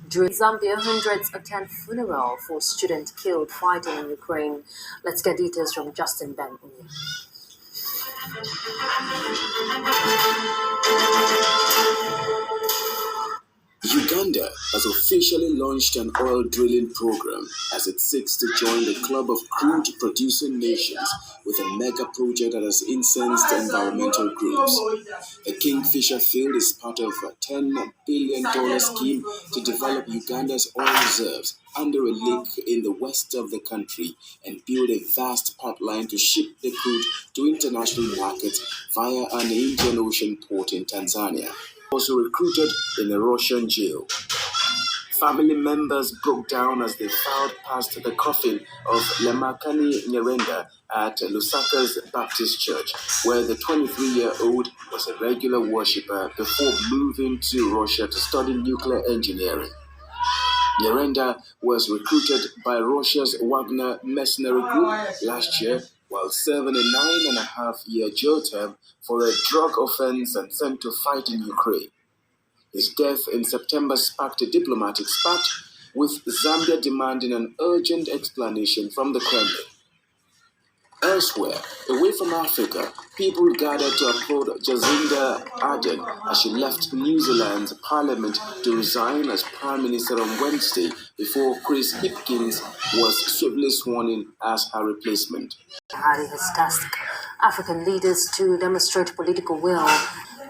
During Zambia, hundreds attend funeral for student killed fighting in Ukraine. Let's get details from Justin Ben. Uganda has officially launched an oil drilling program as it seeks to join the club of crude-producing nations with a mega project that has incensed environmental groups. The Kingfisher field is part of a $10 billion scheme to develop Uganda's oil reserves under a lake in the west of the country and build a vast pipeline to ship the crude to international markets via an Indian Ocean port in Tanzania. Also recruited in a Russian jail. Family members broke down as they filed past the coffin of Lemakani Nyirenda at Lusaka's Baptist Church, where the 23-year-old was a regular worshipper before moving to Russia to study nuclear engineering. Nyirenda was recruited by Russia's Wagner mercenary group last year while serving a 9.5-year jail term for a drug offense and sent to fight in Ukraine. His death in September sparked a diplomatic spat, with Zambia demanding an urgent explanation from the Kremlin. Elsewhere, away from Africa, people gathered to applaud Jacinda Ardern as she left New Zealand's parliament to resign as Prime Minister on Wednesday before Chris Hipkins was swiftly sworn in as her replacement. Harry has tasked African leaders to demonstrate political will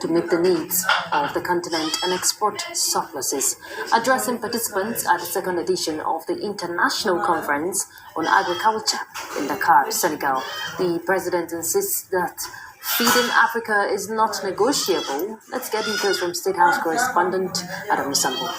to meet the needs of the continent and export surpluses. Addressing participants at the second edition of the International Conference on Agriculture in Dakar, Senegal, the president insists that feeding Africa is not negotiable. Let's get details from State House correspondent Adam Sambo.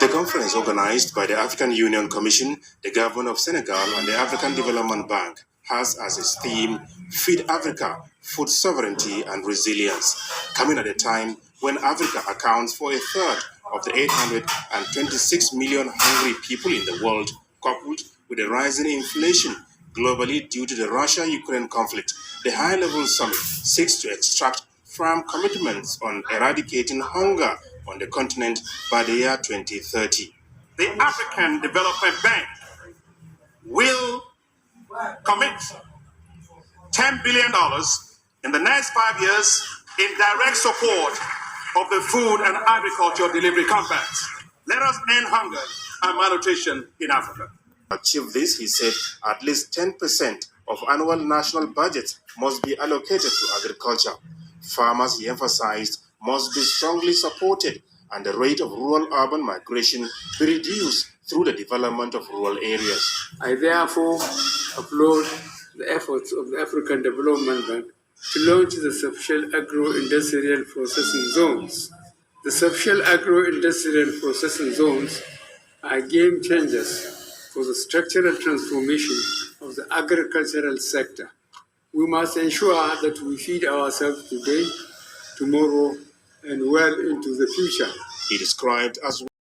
The conference, organized by the African Union Commission, the government of Senegal, and the African Development Bank, has as its theme Feed Africa, Food Sovereignty and Resilience, coming at a time when Africa accounts for a third of the 826 million hungry people in the world, coupled with a rising inflation globally due to the Russia-Ukraine conflict. The high-level summit seeks to extract firm commitments on eradicating hunger on the continent by the year 2030. The African Development Bank will commit $10 billion in the next 5 years in direct support of the food and agriculture delivery campaigns. Let us end hunger and malnutrition in Africa. To achieve this, he said, at least 10% of annual national budgets must be allocated to agriculture. Farmers, he emphasized, must be strongly supported and the rate of rural-urban migration be reduced through the development of rural areas. I therefore applaud the efforts of the African Development Bank to launch the Subshell Agro-Industrial Processing Zones. The Subshell Agro-Industrial Processing Zones are game changers for the structural transformation of the agricultural sector. We must ensure that we feed ourselves today, tomorrow, and well into the future. He described as